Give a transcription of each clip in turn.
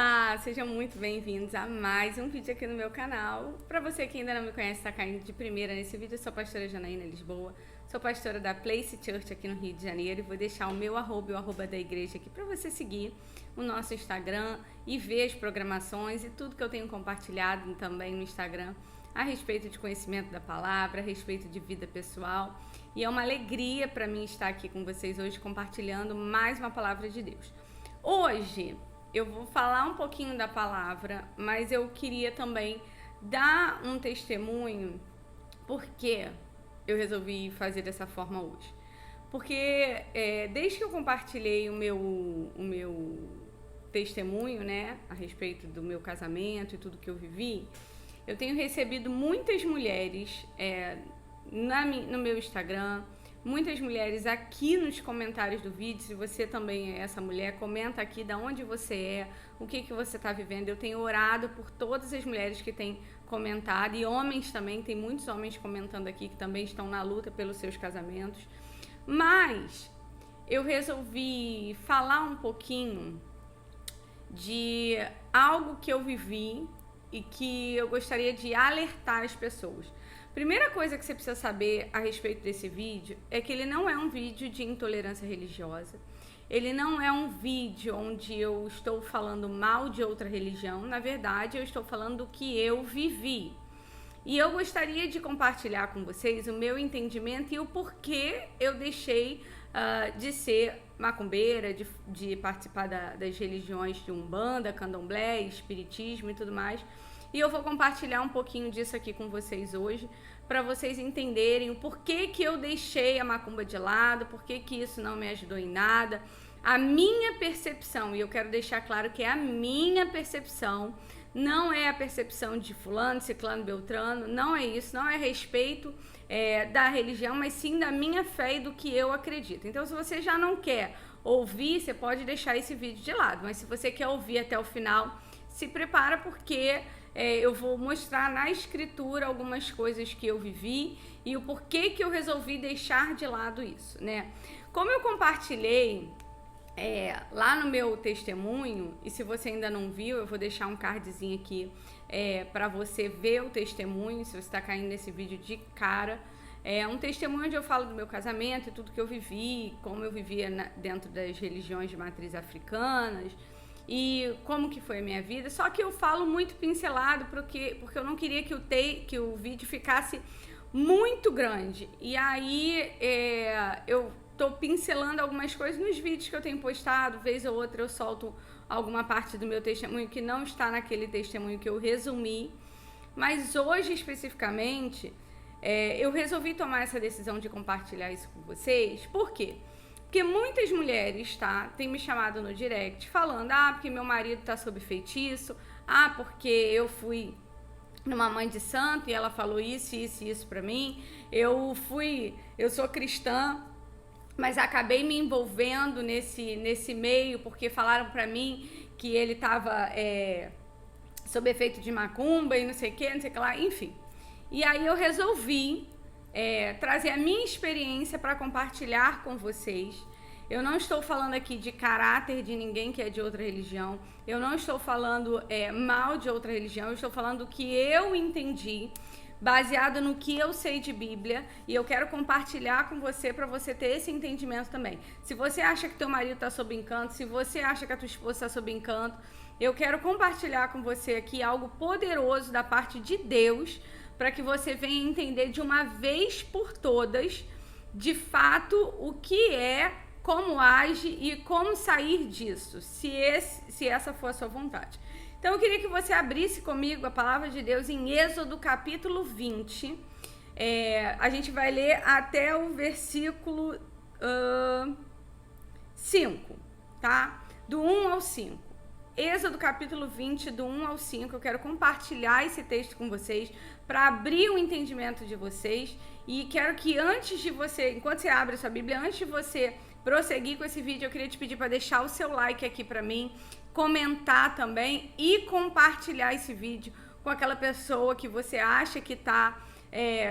Olá, sejam muito bem-vindos a mais um vídeo aqui no meu canal. Para você que ainda não me conhece, está caindo de primeira nesse vídeo, eu sou a pastora Janaína Lisboa, sou pastora da Place Church aqui no Rio de Janeiro e vou deixar o meu arroba e o arroba da igreja aqui para você seguir o nosso Instagram e ver as programações e tudo que eu tenho compartilhado também no Instagram a respeito de conhecimento da palavra, a respeito de vida pessoal. E é uma alegria para mim estar aqui com vocês hoje compartilhando mais uma palavra de Deus. Hoje eu vou falar um pouquinho da palavra, mas eu queria também dar um testemunho porque eu resolvi fazer dessa forma hoje. Porque desde que eu compartilhei o meu testemunho, né, a respeito do meu casamento e tudo que eu vivi, eu tenho recebido muitas mulheres no meu Instagram, muitas mulheres aqui nos comentários do vídeo. Se você também é essa mulher, comenta aqui de onde você é, o que você está vivendo. Eu tenho orado por todas as mulheres que têm comentado e homens também, tem muitos homens comentando aqui que também estão na luta pelos seus casamentos. Mas eu resolvi falar um pouquinho de algo que eu vivi e que eu gostaria de alertar as pessoas. Primeira coisa que você precisa saber a respeito desse vídeo é que ele não é um vídeo de intolerância religiosa. Ele não é um vídeo onde eu estou falando mal de outra religião. Na verdade, eu estou falando do que eu vivi. E eu gostaria de compartilhar com vocês o meu entendimento e o porquê eu deixei de ser macumbeira, de participar das religiões de Umbanda, Candomblé, Espiritismo e tudo mais. E eu vou compartilhar um pouquinho disso aqui com vocês hoje, para vocês entenderem o porquê que eu deixei a macumba de lado, porquê que isso não me ajudou em nada. A minha percepção, e eu quero deixar claro que é a minha percepção, não é a percepção de fulano, ciclano, beltrano, não é isso, não é a respeito da religião, mas sim da minha fé e do que eu acredito. Então, se você já não quer ouvir, você pode deixar esse vídeo de lado, mas se você quer ouvir até o final, se prepara porque eu vou mostrar na escritura algumas coisas que eu vivi e o porquê que eu resolvi deixar de lado isso, né? Como eu compartilhei lá no meu testemunho, e se você ainda não viu, eu vou deixar um cardzinho aqui para você ver o testemunho, se você está caindo nesse vídeo de cara. É um testemunho onde eu falo do meu casamento e tudo que eu vivi, como eu vivia dentro das religiões de matriz africanas, e como que foi a minha vida. Só que eu falo muito pincelado porque eu não queria que o vídeo ficasse muito grande. E aí eu tô pincelando algumas coisas nos vídeos que eu tenho postado. Vez ou outra eu solto alguma parte do meu testemunho que não está naquele testemunho que eu resumi. Mas hoje especificamente eu resolvi tomar essa decisão de compartilhar isso com vocês. Por quê? Porque muitas mulheres, têm me chamado no direct falando, porque meu marido tá sob feitiço, porque eu fui numa mãe de santo e ela falou isso, isso e isso pra mim, eu sou cristã, mas acabei me envolvendo nesse meio porque falaram pra mim que ele tava sob efeito de macumba e não sei o que lá, enfim. E aí eu resolvi trazer a minha experiência para compartilhar com vocês. Eu não estou falando aqui de caráter de ninguém que é de outra religião, eu não estou falando mal de outra religião, eu estou falando do que eu entendi, baseado no que eu sei de Bíblia, e eu quero compartilhar com você para você ter esse entendimento também. Se você acha que teu marido está sob encanto, se você acha que a tua esposa está sob encanto, eu quero compartilhar com você aqui algo poderoso da parte de Deus, para que você venha entender de uma vez por todas, de fato, o que como age e como sair disso, se essa for a sua vontade. Então, eu queria que você abrisse comigo a palavra de Deus em Êxodo capítulo 20. A gente vai ler até o versículo 5, tá? Do 1 ao 5. Êxodo capítulo 20, do 1 ao 5, eu quero compartilhar esse texto com vocês para abrir o entendimento de vocês e quero que enquanto você abre a sua Bíblia, antes de você prosseguir com esse vídeo, eu queria te pedir para deixar o seu like aqui para mim, comentar também e compartilhar esse vídeo com aquela pessoa que você acha que está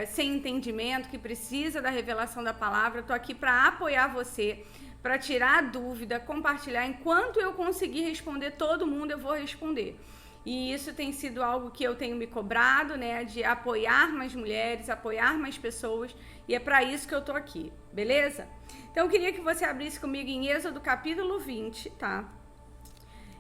sem entendimento, que precisa da revelação da palavra. Eu tô aqui para apoiar você, para tirar a dúvida, compartilhar. Enquanto eu conseguir responder todo mundo, eu vou responder. E isso tem sido algo que eu tenho me cobrado, né? De apoiar mais mulheres, apoiar mais pessoas. E é para isso que eu tô aqui, beleza? Então eu queria que você abrisse comigo em Êxodo capítulo 20, tá?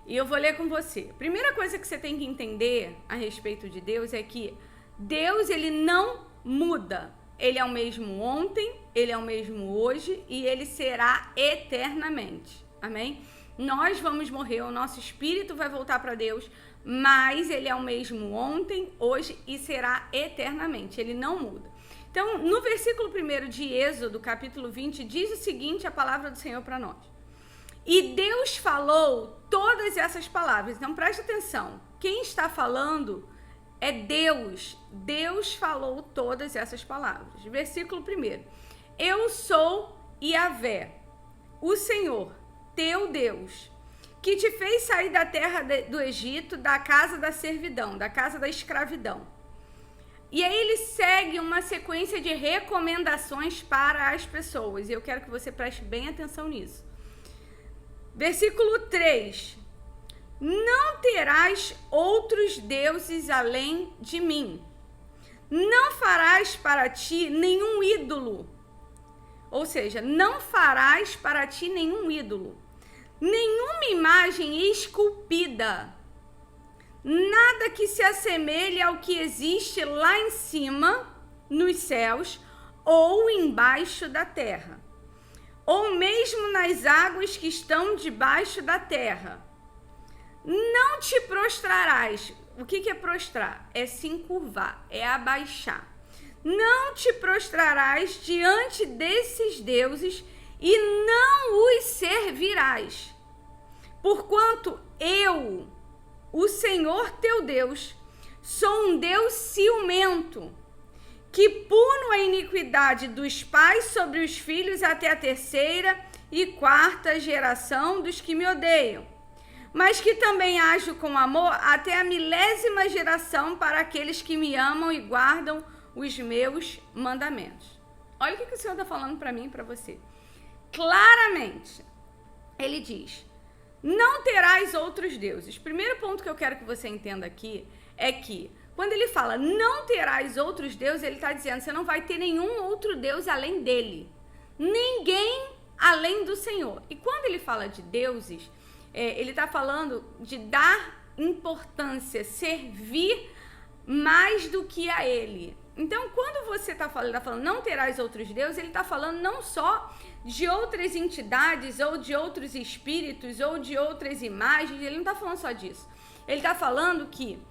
E eu vou ler com você. Primeira coisa que você tem que entender a respeito de Deus é que Deus, ele não muda. Ele é o mesmo ontem, ele é o mesmo hoje e ele será eternamente. Amém? Nós vamos morrer, o nosso espírito vai voltar para Deus, mas ele é o mesmo ontem, hoje e será eternamente. Ele não muda. Então, no versículo 1 de Êxodo, capítulo 20, diz o seguinte, a palavra do Senhor para nós. E Deus falou todas essas palavras. Então, preste atenção. Quem está falando é Deus. Deus falou todas essas palavras. Versículo 1. Eu sou Yahvé, o Senhor, teu Deus, que te fez sair da terra do Egito, da casa da servidão, da casa da escravidão. E aí ele segue uma sequência de recomendações para as pessoas. E eu quero que você preste bem atenção nisso. Versículo 3. Não terás outros deuses além de mim. Não farás para ti nenhum ídolo. Ou seja, não farás para ti nenhum ídolo. Nenhuma imagem esculpida. Nada que se assemelhe ao que existe lá em cima, nos céus, ou embaixo da terra. Ou mesmo nas águas que estão debaixo da terra. Não te prostrarás. O que é prostrar? É se encurvar, é abaixar. Não te prostrarás diante desses deuses e não os servirás. Porquanto eu, o Senhor teu Deus, sou um Deus ciumento, que puno a iniquidade dos pais sobre os filhos até a 3ª e 4ª geração dos que me odeiam, mas que também ajo com amor até a 1000ª geração para aqueles que me amam e guardam os meus mandamentos. Olha o que o Senhor está falando para mim e para você. Claramente, ele diz, não terás outros deuses. Primeiro ponto que eu quero que você entenda aqui é que quando ele fala não terás outros deuses, ele está dizendo você não vai ter nenhum outro Deus além dele. Ninguém além do Senhor. E quando ele fala de deuses, ele está falando de dar importância, servir mais do que a ele. Então, quando você está falando não terás outros deuses, ele está falando não só de outras entidades, ou de outros espíritos, ou de outras imagens, ele não está falando só disso. Ele está falando que,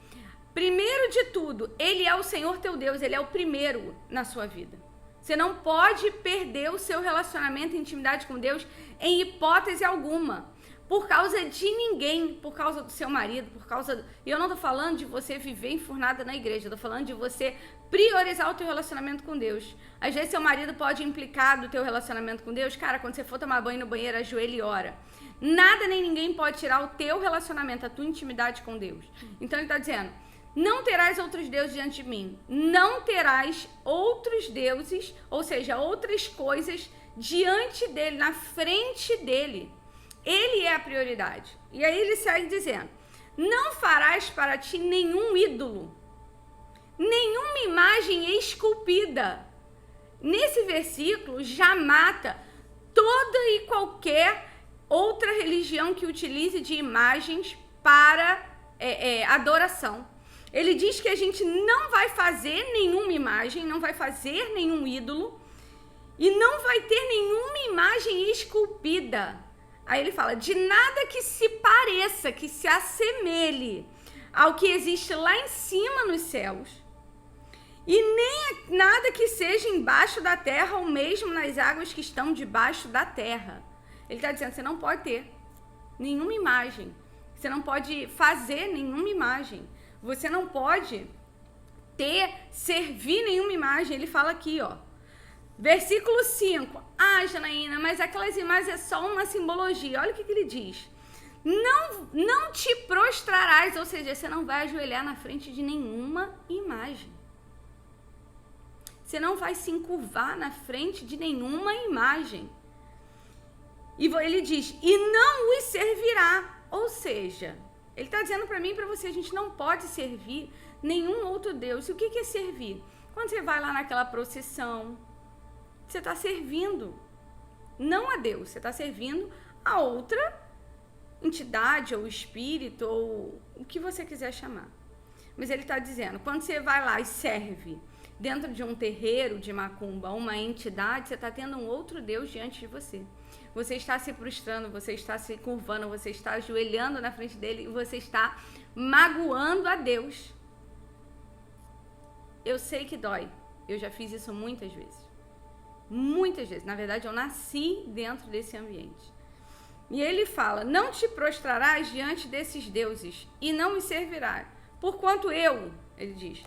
primeiro de tudo, ele é o Senhor teu Deus, ele é o primeiro na sua vida. Você não pode perder o seu relacionamento e intimidade com Deus em hipótese alguma. Por causa de ninguém, por causa do seu marido, por causa... E eu não tô falando de você viver enfurnada na igreja, eu tô falando de você priorizar o teu relacionamento com Deus. Às vezes seu marido pode implicar do teu relacionamento com Deus. Cara, quando você for tomar banho no banheiro, ajoelha e ora. Nada nem ninguém pode tirar o teu relacionamento, a tua intimidade com Deus. Então ele tá dizendo, não terás outros deuses diante de mim. Não terás outros deuses, ou seja, outras coisas diante dele, na frente dele. Ele é a prioridade. E aí ele segue dizendo, não farás para ti nenhum ídolo, nenhuma imagem esculpida. Nesse versículo já mata toda e qualquer outra religião que utilize de imagens para adoração. Ele diz que a gente não vai fazer nenhuma imagem, não vai fazer nenhum ídolo e não vai ter nenhuma imagem esculpida. Aí ele fala, de nada que se pareça, que se assemelhe ao que existe lá em cima nos céus, e nem nada que seja embaixo da terra, ou mesmo nas águas que estão debaixo da terra. Ele está dizendo, você não pode ter nenhuma imagem, você não pode fazer nenhuma imagem, você não pode servir nenhuma imagem. Ele fala aqui, ó. Versículo 5. Ah, Janaína, mas aquelas imagens é só uma simbologia. Olha o que ele diz. Não te prostrarás, ou seja, você não vai ajoelhar na frente de nenhuma imagem. Você não vai se encurvar na frente de nenhuma imagem. E ele diz, e não os servirá. Ou seja, ele está dizendo para mim e para você, a gente não pode servir nenhum outro Deus. E o que é servir? Quando você vai lá naquela procissão, você está servindo não a Deus, você está servindo a outra entidade ou espírito ou o que você quiser chamar. Mas ele está dizendo, quando você vai lá e serve dentro de um terreiro de macumba, uma entidade, você está tendo um outro Deus diante de você. Você está se prostrando, você está se curvando, você está ajoelhando na frente dele e você está magoando a Deus. Eu sei que dói. Eu já fiz isso muitas vezes. Muitas vezes. Na verdade, eu nasci dentro desse ambiente. E ele fala, não te prostrarás diante desses deuses e não os servirás. Porquanto ele diz,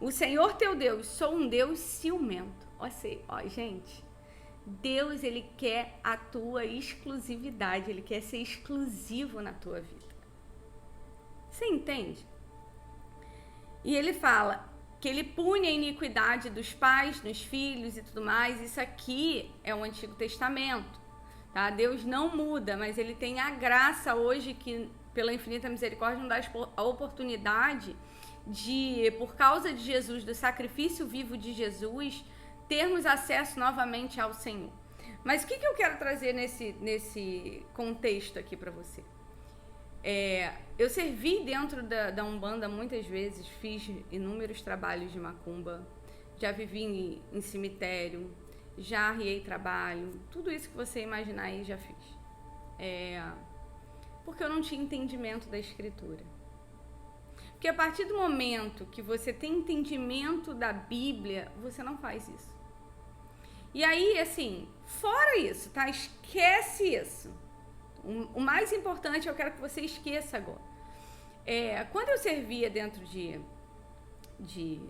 o Senhor teu Deus, sou um Deus ciumento. Gente, Deus, ele quer a tua exclusividade, ele quer ser exclusivo na tua vida. Você entende? E ele fala que ele pune a iniquidade dos pais, dos filhos e tudo mais. Isso aqui é o Antigo Testamento, tá? Deus não muda, mas ele tem a graça hoje que, pela infinita misericórdia, nos dá a oportunidade de, por causa de Jesus, do sacrifício vivo de Jesus, termos acesso novamente ao Senhor. Mas o que eu quero trazer nesse contexto aqui para você? Eu servi dentro da Umbanda muitas vezes, fiz inúmeros trabalhos de macumba, já vivi em cemitério, já arriei trabalho, tudo isso que você imaginar aí já fiz. Porque eu não tinha entendimento da escritura. Porque a partir do momento que você tem entendimento da Bíblia, você não faz isso. E aí, assim, fora isso, tá? Esquece isso. O mais importante eu quero que você esqueça agora. Quando eu servia dentro de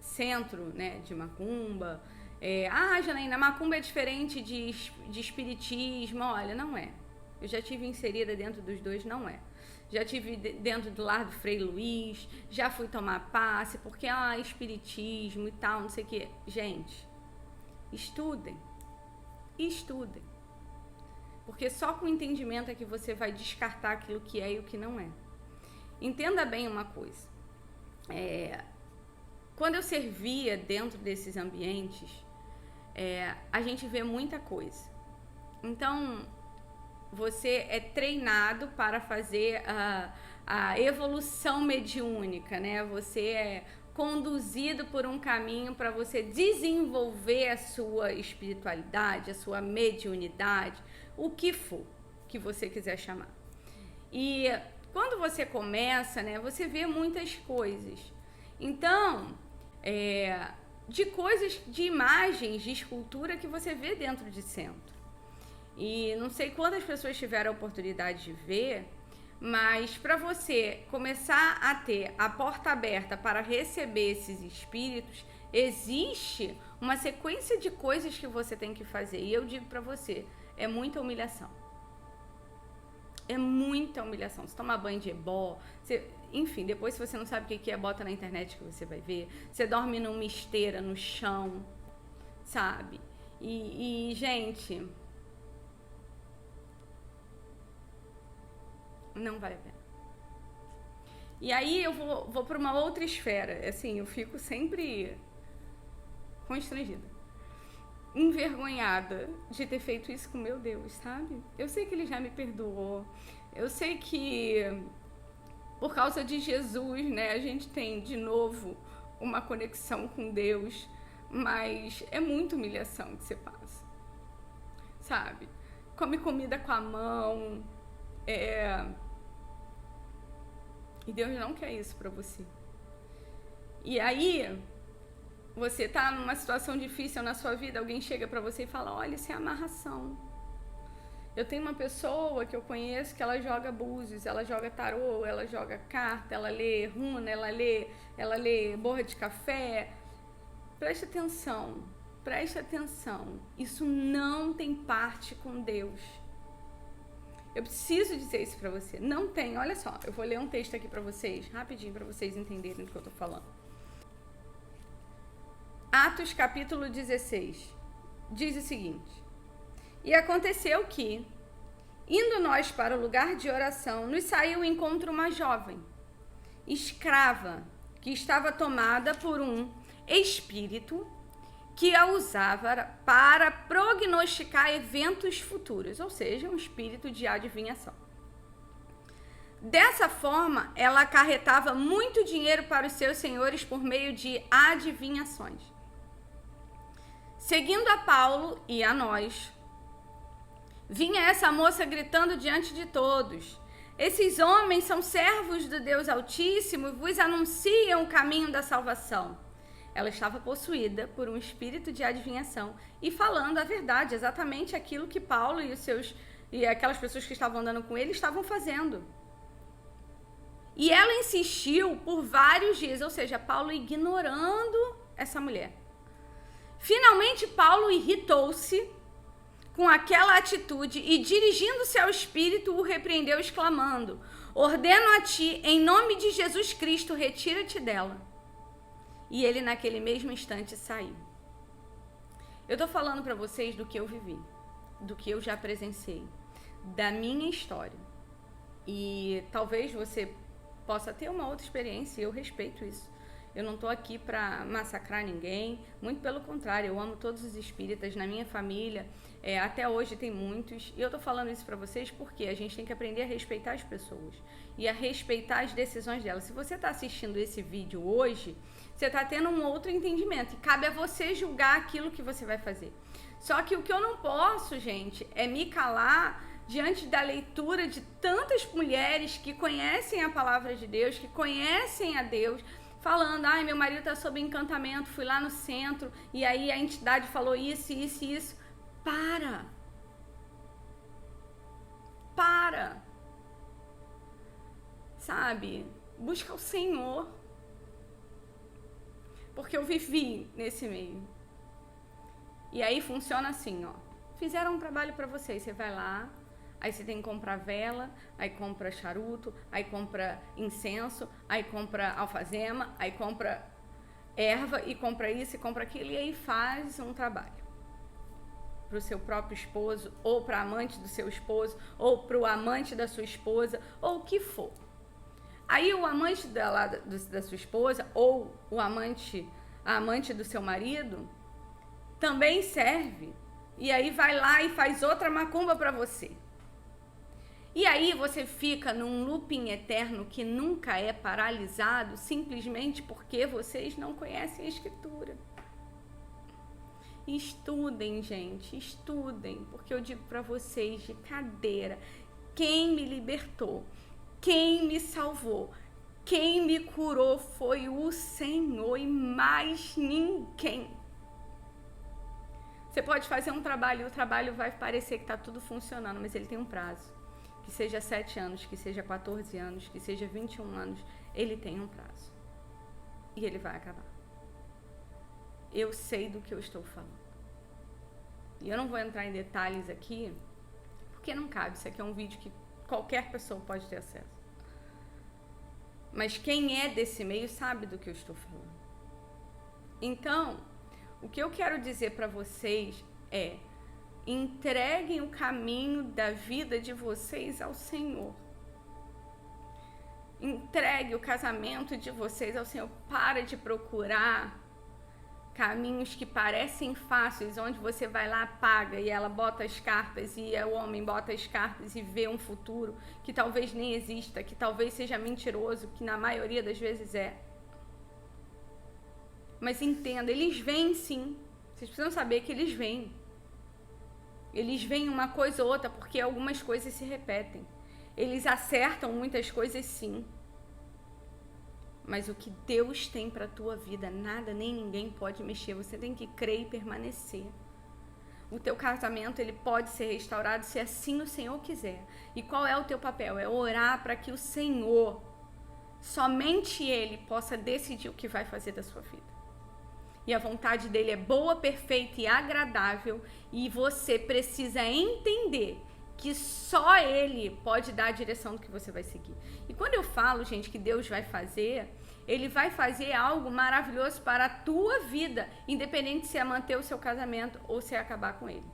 centro, né, de macumba, Janaína, macumba é diferente de espiritismo. Olha, não é. Eu já tive inserida dentro dos dois, não é. Já tive dentro do lar do Frei Luiz, já fui tomar passe, porque espiritismo e tal, não sei o quê. Gente, estudem. Porque só com o entendimento é que você vai descartar aquilo que é e o que não é. Entenda bem uma coisa. Quando eu servia dentro desses ambientes, a gente vê muita coisa. Então, você é treinado para fazer a evolução mediúnica, né? Você é conduzido por um caminho para você desenvolver a sua espiritualidade, a sua mediunidade, o que for que você quiser chamar. E quando você começa, né, você vê muitas coisas. Então, de imagens, de escultura que você vê dentro de centro. E não sei quantas pessoas tiveram a oportunidade de ver, mas para você começar a ter a porta aberta para receber esses espíritos, existe uma sequência de coisas que você tem que fazer. E eu digo para você, é muita humilhação. É muita humilhação. Você toma banho de ebó, enfim, depois se você não sabe o que é, bota na internet que você vai ver. Você dorme numa esteira no chão, sabe? E gente, não vale a pena. E aí eu vou para uma outra esfera. Assim, eu fico sempre constrangida, envergonhada de ter feito isso com meu Deus, sabe? Eu sei que ele já me perdoou. Eu sei que por causa de Jesus, né, a gente tem de novo uma conexão com Deus, mas é muita humilhação que você passa, sabe? Come comida com a mão, e Deus não quer isso pra você. E aí, você tá numa situação difícil na sua vida, alguém chega pra você e fala, olha, isso é amarração. Eu tenho uma pessoa que eu conheço que ela joga búzios, ela joga tarô, ela joga carta, ela lê runa, ela lê borra de café. Preste atenção. Isso não tem parte com Deus. Eu preciso dizer isso pra você. Não tem, olha só, eu vou ler um texto aqui pra vocês, rapidinho, pra vocês entenderem do que eu tô falando. Atos capítulo 16, diz o seguinte: E aconteceu que, indo nós para o lugar de oração, nos saiu ao encontro uma jovem, escrava, que estava tomada por um espírito que a usava para prognosticar eventos futuros, ou seja, um espírito de adivinhação. Dessa forma, ela acarretava muito dinheiro para os seus senhores por meio de adivinhações. Seguindo a Paulo e a nós, vinha essa moça gritando diante de todos: esses homens são servos do Deus Altíssimo e vos anunciam o caminho da salvação. Ela estava possuída por um espírito de adivinhação e falando a verdade, exatamente aquilo que Paulo e aquelas pessoas que estavam andando com ele estavam fazendo. E ela insistiu por vários dias, ou seja, Paulo ignorando essa mulher. Finalmente, Paulo irritou-se com aquela atitude e, dirigindo-se ao espírito, o repreendeu, exclamando: ordeno a ti, em nome de Jesus Cristo, retira-te dela. E ele, naquele mesmo instante, saiu. Eu estou falando para vocês do que eu vivi, do que eu já presenciei, da minha história. E talvez você possa ter uma outra experiência, e eu respeito isso. Eu não estou aqui para massacrar ninguém, muito pelo contrário, eu amo todos os espíritas na minha família, até hoje tem muitos, e eu estou falando isso para vocês porque a gente tem que aprender a respeitar as pessoas e a respeitar as decisões delas. Se você está assistindo esse vídeo hoje, você está tendo um outro entendimento e cabe a você julgar aquilo que você vai fazer. Só que o que eu não posso, gente, é me calar diante da leitura de tantas mulheres que conhecem a palavra de Deus, que conhecem a Deus, falando: ai, meu marido está sob encantamento, fui lá no centro e aí a entidade falou isso, isso e isso. Para. Sabe? Busca o Senhor. Porque eu vivi nesse meio. E aí funciona assim, ó. Fizeram um trabalho para você, você vai lá, aí você tem que comprar vela, aí compra charuto, aí compra incenso, aí compra alfazema, aí compra erva e compra isso e compra aquilo, e aí faz um trabalho para o seu próprio esposo, ou para a amante do seu esposo, ou para o amante da sua esposa, ou o que for. Aí o amante da sua esposa, ou a amante do seu marido, também serve. E aí vai lá e faz outra macumba para você. E aí você fica num looping eterno que nunca é paralisado, simplesmente porque vocês não conhecem a Escritura. Estudem, gente, estudem, porque eu digo para vocês de cadeira, quem me libertou, quem me salvou, quem me curou foi o Senhor e mais ninguém. Você pode fazer um trabalho e o trabalho vai parecer que está tudo funcionando, mas ele tem um prazo. Que seja 7 anos, que seja 14 anos, que seja 21 anos, ele tem um prazo. E ele vai acabar. Eu sei do que eu estou falando. E eu não vou entrar em detalhes aqui, porque não cabe. Isso aqui é um vídeo que qualquer pessoa pode ter acesso. Mas quem é desse meio sabe do que eu estou falando. Então, o que eu quero dizer para vocês é: entreguem o caminho da vida de vocês ao Senhor. Entregue o casamento de vocês ao Senhor. Para de procurar caminhos que parecem fáceis, onde você vai lá, paga e ela bota as cartas e o homem bota as cartas e vê um futuro que talvez nem exista, que talvez seja mentiroso, que na maioria das vezes é. Mas entenda, eles vêm sim. Vocês precisam saber que eles vêm. Eles veem uma coisa ou outra porque algumas coisas se repetem. Eles acertam muitas coisas sim. Mas o que Deus tem para a tua vida, nada nem ninguém pode mexer. Você tem que crer e permanecer. O teu casamento, ele pode ser restaurado se assim o Senhor quiser. E qual é o teu papel? É orar para que o Senhor, somente Ele, possa decidir o que vai fazer da sua vida. E a vontade dele é boa, perfeita e agradável. E você precisa entender que só Ele pode dar a direção do que você vai seguir. E quando eu falo, gente, que Deus vai fazer, Ele vai fazer algo maravilhoso para a tua vida, independente se é manter o seu casamento ou se é acabar com ele.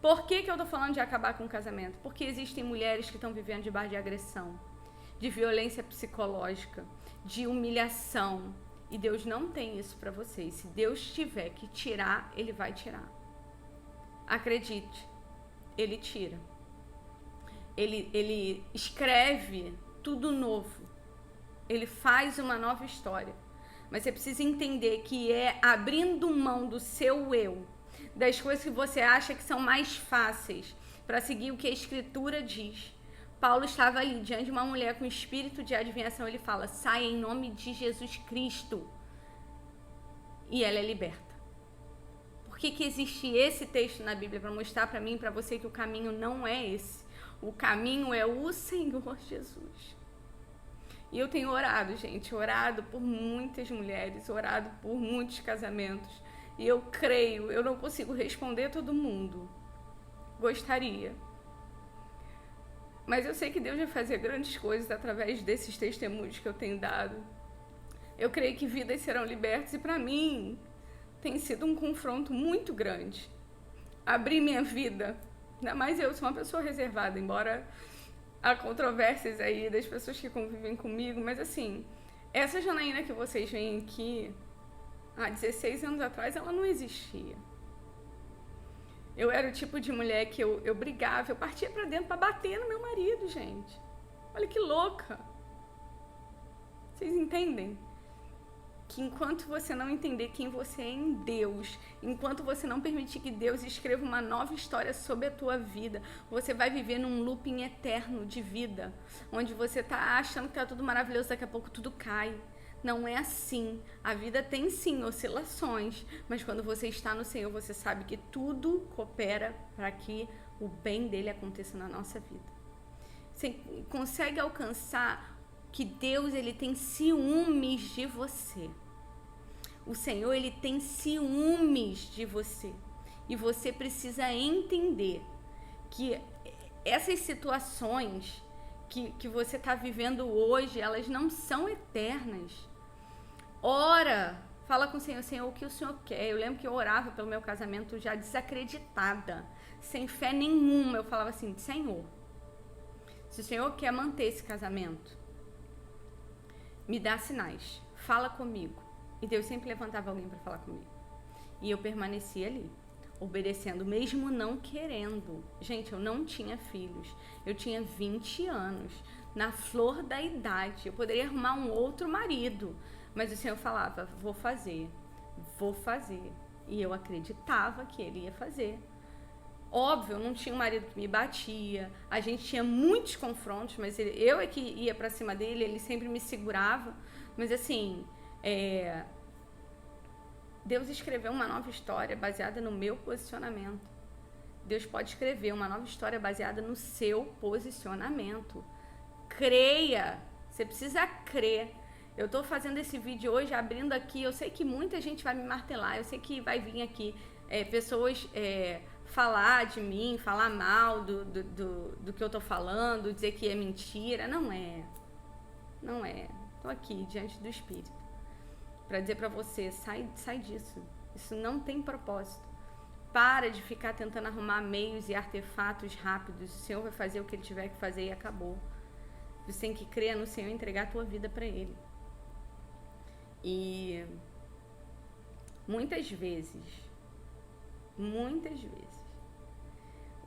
Por que eu tô falando de acabar com o casamento? Porque existem mulheres que estão vivendo debaixo de agressão, de violência psicológica, de humilhação. E Deus não tem isso para vocês. Se Deus tiver que tirar, Ele vai tirar. Acredite, Ele tira. Ele escreve tudo novo. Ele faz uma nova história. Mas você precisa entender que é abrindo mão do seu eu, das coisas que você acha que são mais fáceis, para seguir o que a Escritura diz. Paulo estava ali diante de uma mulher com espírito de adivinhação. Ele fala: sai em nome de Jesus Cristo. E ela é liberta. Por que existe esse texto na Bíblia? Para mostrar para mim e para você que o caminho não é esse. O caminho é o Senhor Jesus. E eu tenho orado, gente, orado por muitas mulheres, orado por muitos casamentos. E eu creio, eu não consigo responder todo mundo. Gostaria. Mas eu sei que Deus vai fazer grandes coisas através desses testemunhos que eu tenho dado. Eu creio que vidas serão libertas e para mim tem sido um confronto muito grande. Abrir minha vida, ainda mais eu sou uma pessoa reservada, embora há controvérsias aí das pessoas que convivem comigo, mas assim, essa Janaína que vocês veem aqui, há 16 anos atrás, ela não existia. Eu era o tipo de mulher que eu brigava, eu partia pra dentro pra bater no meu marido, gente. Olha que louca. Vocês entendem? Que enquanto você não entender quem você é em Deus, enquanto você não permitir que Deus escreva uma nova história sobre a tua vida, você vai viver num looping eterno de vida, onde você tá achando que tá tudo maravilhoso, daqui a pouco tudo cai. Não é assim. A vida tem sim oscilações, mas quando você está no Senhor, você sabe que tudo coopera para que o bem dele aconteça na nossa vida. Você consegue alcançar que Deus, ele tem ciúmes de você. O Senhor, ele tem ciúmes de você. E você precisa entender que essas situações que você está vivendo hoje, elas não são eternas. Ora, fala com o Senhor: Senhor, o que o Senhor quer? Eu lembro que eu orava pelo meu casamento já desacreditada, sem fé nenhuma. Eu falava assim: Senhor, se o Senhor quer manter esse casamento, me dá sinais, fala comigo. E Deus sempre levantava alguém para falar comigo. E eu permanecia ali, obedecendo, mesmo não querendo. Gente, eu não tinha filhos. Eu tinha 20 anos, na flor da idade. Eu poderia arrumar um outro marido. Mas o Senhor falava: vou fazer. E eu acreditava que Ele ia fazer. Óbvio, eu não tinha um marido que me batia. A gente tinha muitos confrontos, mas eu é que ia pra cima dele, ele sempre me segurava. Mas assim, Deus escreveu uma nova história baseada no meu posicionamento. Deus pode escrever uma nova história baseada no seu posicionamento. Creia. Você precisa crer. Eu tô fazendo esse vídeo hoje, abrindo aqui. Eu sei que muita gente vai me martelar. Eu sei que vai vir aqui pessoas falar de mim, falar mal do que eu tô falando, dizer que é mentira. Não é. Não é. Tô aqui diante do Espírito para dizer para você: sai disso. Isso não tem propósito. Para de ficar tentando arrumar meios e artefatos rápidos. O Senhor vai fazer o que Ele tiver que fazer e acabou. Você tem que crer no Senhor e entregar a tua vida para Ele. E muitas vezes,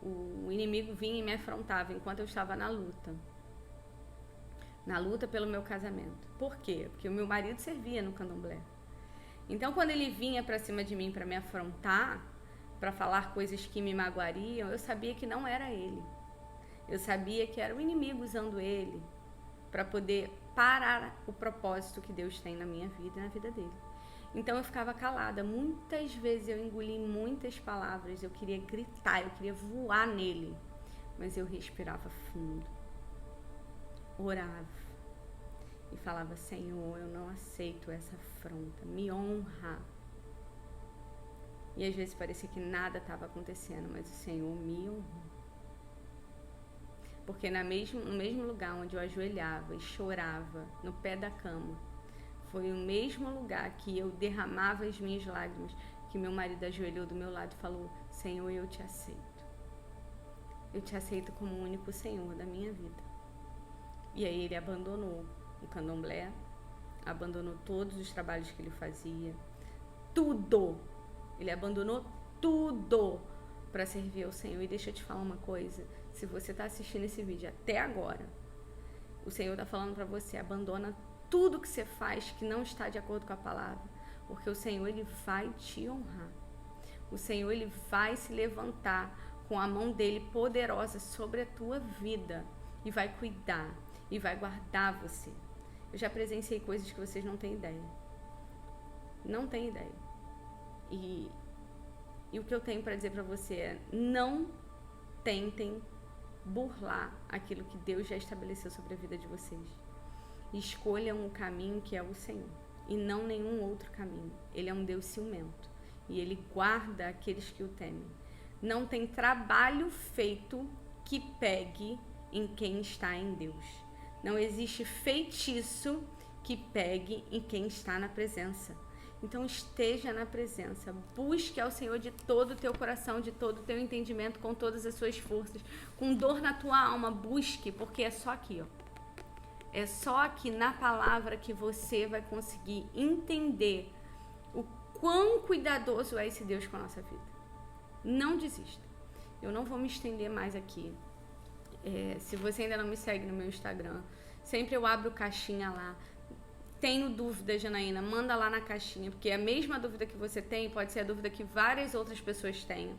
o inimigo vinha e me afrontava enquanto eu estava na luta pelo meu casamento. Por quê? Porque o meu marido servia no candomblé. Então, quando ele vinha para cima de mim para me afrontar, para falar coisas que me magoariam, eu sabia que não era ele. Eu sabia que era o inimigo usando ele para poder parar o propósito que Deus tem na minha vida e na vida dele. Então eu ficava calada. Muitas vezes eu engoli muitas palavras, eu queria gritar, eu queria voar nele, mas eu respirava fundo, orava e falava: Senhor, eu não aceito essa afronta, me honra. E às vezes parecia que nada estava acontecendo, mas o Senhor me honrou. Porque no mesmo lugar onde eu ajoelhava e chorava, no pé da cama, foi o mesmo lugar que eu derramava as minhas lágrimas, que meu marido ajoelhou do meu lado e falou: Senhor, eu te aceito. eu te aceito como o único Senhor da minha vida. E aí ele abandonou o candomblé, abandonou todos os trabalhos que ele fazia, tudo. Ele abandonou tudo para servir ao Senhor. E deixa eu te falar uma coisa, se você está assistindo esse vídeo até agora, o Senhor está falando para você, abandona tudo que você faz que não está de acordo com a palavra, porque o Senhor, ele vai te honrar. O Senhor, ele vai se levantar com a mão dele poderosa sobre a tua vida e vai cuidar e vai guardar você. Eu já presenciei coisas que vocês não têm ideia. Não têm ideia. E o que eu tenho para dizer para você é: não tentem burlar aquilo que Deus já estabeleceu sobre a vida de vocês. Escolham o caminho que é o Senhor e não nenhum outro caminho. Ele é um Deus ciumento e ele guarda aqueles que o temem. Não tem trabalho feito que pegue em quem está em Deus. Não existe feitiço que pegue em quem está na presença. Então esteja na presença, busque ao Senhor de todo o teu coração, de todo o teu entendimento, com todas as suas forças, com dor na tua alma, busque, porque é só aqui, ó. É só aqui na palavra que você vai conseguir entender o quão cuidadoso é esse Deus com a nossa vida. Não desista. Eu não vou me estender mais aqui. Se você ainda não me segue no meu Instagram, sempre eu abro caixinha lá. Tenho dúvida, Janaína, manda lá na caixinha, porque a mesma dúvida que você tem pode ser a dúvida que várias outras pessoas tenham.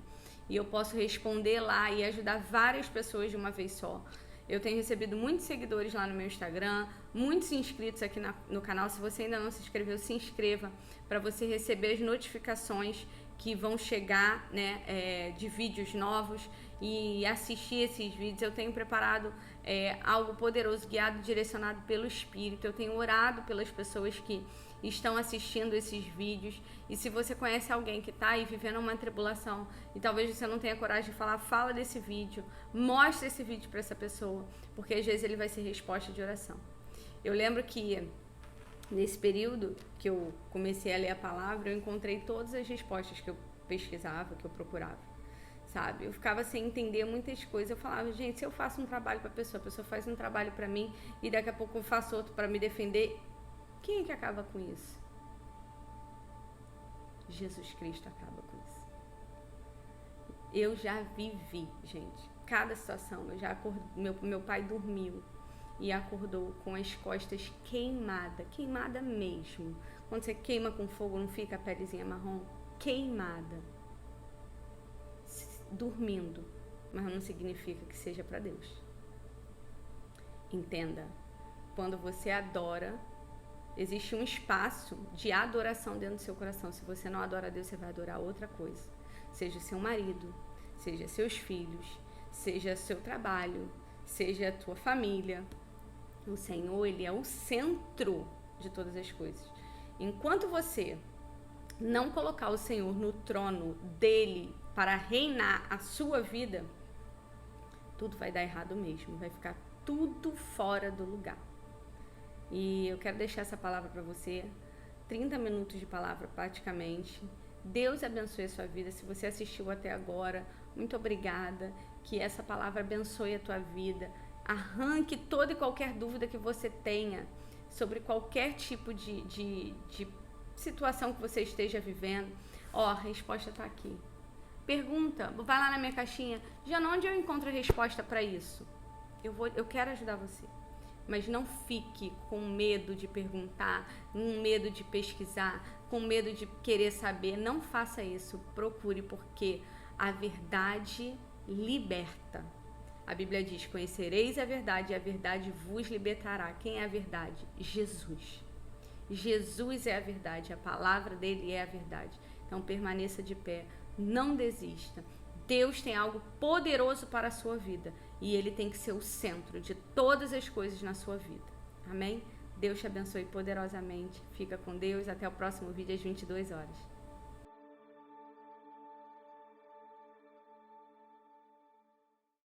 E eu posso responder lá e ajudar várias pessoas de uma vez só. Eu tenho recebido muitos seguidores lá no meu Instagram, muitos inscritos aqui no canal. Se você ainda não se inscreveu, se inscreva para você receber as notificações que vão chegar, né, de vídeos novos e assistir esses vídeos. Eu tenho preparado algo poderoso, guiado, direcionado pelo Espírito. Eu tenho orado pelas pessoas que estão assistindo esses vídeos. E se você conhece alguém que está aí vivendo uma tribulação e talvez você não tenha coragem de falar, fala desse vídeo, mostra esse vídeo para essa pessoa, porque às vezes ele vai ser resposta de oração. Eu lembro que nesse período que eu comecei a ler a palavra, eu encontrei todas as respostas que eu pesquisava, que eu procurava, sabe? Eu ficava sem entender muitas coisas. Eu falava, gente, se eu faço um trabalho para a pessoa faz um trabalho para mim e daqui a pouco eu faço outro para me defender, quem é que acaba com isso? Jesus Cristo acaba com isso. Eu já vivi, gente, cada situação. Eu já acordei, meu pai dormiu e acordou com as costas queimada mesmo. Quando você queima com fogo, não fica a pelezinha marrom? Queimada. Dormindo, mas não significa que seja para Deus. Entenda, quando você adora, existe um espaço de adoração dentro do seu coração. Se você não adora a Deus, você vai adorar outra coisa. Seja seu marido, seja seus filhos, seja seu trabalho, seja a tua família. O Senhor, ele é o centro de todas as coisas. Enquanto você não colocar o Senhor no trono dele para reinar a sua vida, tudo vai dar errado mesmo. Vai ficar tudo fora do lugar. E eu quero deixar essa palavra para você. 30 minutos de palavra praticamente. Deus abençoe a sua vida. Se você assistiu até agora, muito obrigada. Que essa palavra abençoe a tua vida. Arranque toda e qualquer dúvida que você tenha sobre qualquer tipo de situação que você esteja vivendo. A resposta está aqui. Pergunta, vai lá na minha caixinha. Já onde eu encontro a resposta para isso? Eu quero ajudar você. Mas não fique com medo de perguntar, com medo de pesquisar, com medo de querer saber. Não faça isso. Procure, porque a verdade liberta. A Bíblia diz, conhecereis a verdade e a verdade vos libertará. Quem é a verdade? Jesus. Jesus é a verdade, a palavra dele é a verdade. Então permaneça de pé, não desista. Deus tem algo poderoso para a sua vida e ele tem que ser o centro de todas as coisas na sua vida. Amém? Deus te abençoe poderosamente. Fica com Deus. Até o próximo vídeo às 22 horas.